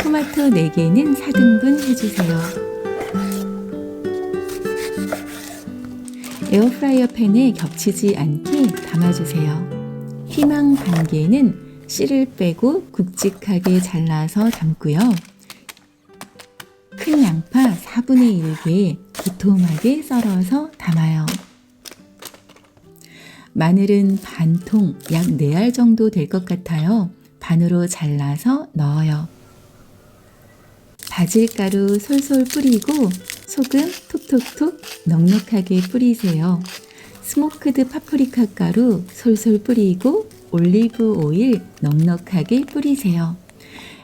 토마토 4개는 4등분 해주세요. 에어프라이어 팬에 겹치지 않게 담아주세요. 피망 반 개는 씨를 빼고 굵직하게 잘라서 담고요. 큰 양파 4분의 1개 도톰하게 썰어서 담아요. 마늘은 반통, 약 4알 정도 될 것 같아요. 반으로 잘라서 넣어요. 바질가루 솔솔 뿌리고 소금 톡톡톡 넉넉하게 뿌리세요. 스모크드 파프리카 가루 솔솔 뿌리고 올리브 오일 넉넉하게 뿌리세요.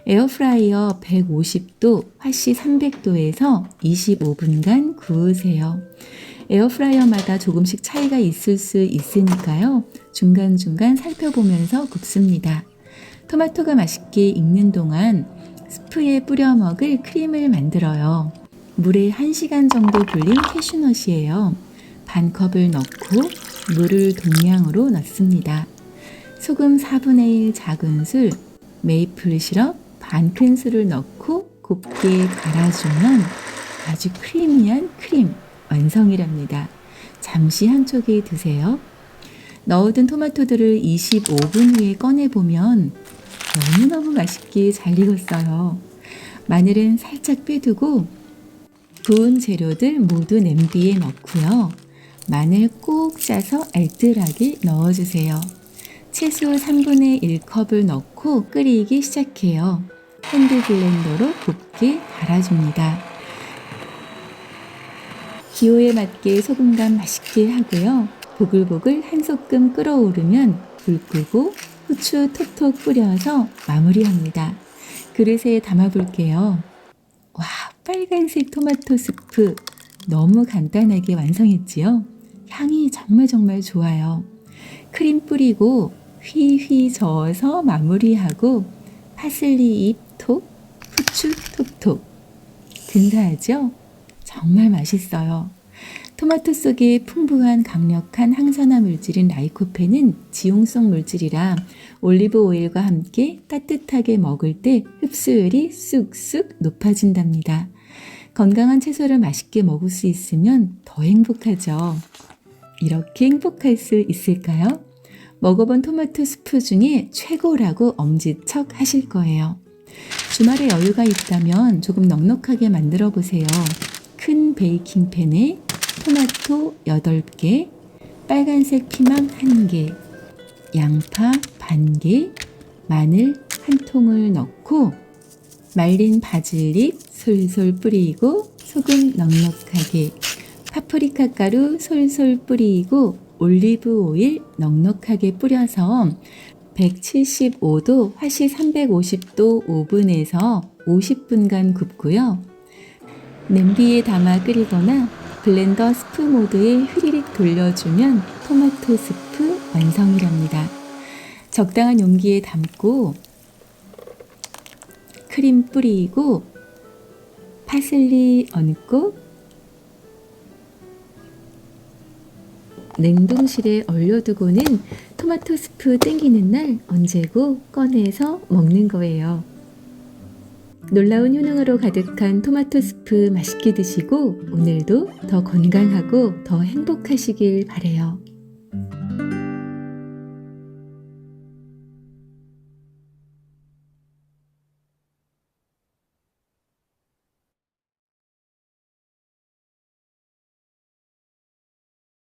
에어프라이어 150도, 화씨 300도에서 25분간 구우세요. 에어프라이어마다 조금씩 차이가 있을 수 있으니까요. 중간중간 살펴보면서 굽습니다. 토마토가 맛있게 익는 동안 스프에 뿌려 먹을 크림을 만들어요. 물에 1시간 정도 불린 캐슈넛이에요. 반 컵을 넣고 물을 동량으로 넣습니다. 소금 4분의 1 작은술, 메이플 시럽 반 큰술을 넣고 곱게 갈아주면 아주 크리미한 크림 완성이랍니다. 잠시 한쪽에 두세요. 넣어둔 토마토들을 25분 후에 꺼내보면 너무너무 맛있게 잘 익었어요. 마늘은 살짝 빼두고 구운 재료들 모두 냄비에 넣고요. 마늘 꼭 짜서 알뜰하게 넣어주세요. 채소 3분의 1컵을 넣고 끓이기 시작해요. 핸드 블렌더로 곱게 갈아줍니다. 기호에 맞게 소금간 맛있게 하고요. 보글보글 한 소끔 끓어오르면 불 끄고 후추 톡톡 뿌려서 마무리합니다. 그릇에 담아볼게요. 와, 빨간색 토마토 스프 너무 간단하게 완성했지요? 향이 정말 좋아요. 크림 뿌리고 휘휘 저어서 마무리하고 파슬리 잎 톡, 후추 톡톡. 근사하죠? 정말 맛있어요. 토마토 속에 풍부한 강력한 항산화 물질인 라이코펜은 지용성 물질이라 올리브 오일과 함께 따뜻하게 먹을 때 흡수율이 쑥쑥 높아진답니다. 건강한 채소를 맛있게 먹을 수 있으면 더 행복하죠. 이렇게 행복할 수 있을까요? 먹어본 토마토 스프 중에 최고라고 엄지척 하실 거예요. 주말에 여유가 있다면 조금 넉넉하게 만들어 보세요. 큰 베이킹팬에 토마토 8개, 빨간색 피망 1개, 양파 반개, 마늘 1통을 넣고 말린 바질잎 솔솔 뿌리고 소금 넉넉하게, 파프리카 가루 솔솔 뿌리고 올리브 오일 넉넉하게 뿌려서 175도, 화씨 350도 오븐에서 50분간 굽고요. 냄비에 담아 끓이거나 블렌더 스프 모드에 휘리릭 돌려주면 토마토 스프 완성이랍니다. 적당한 용기에 담고 크림 뿌리고 파슬리 얹고 냉동실에 얼려두고는 토마토 스프 땡기는 날 언제고 꺼내서 먹는 거예요. 놀라운 효능으로 가득한 토마토 스프 맛있게 드시고 오늘도 더 건강하고 더 행복하시길 바래요.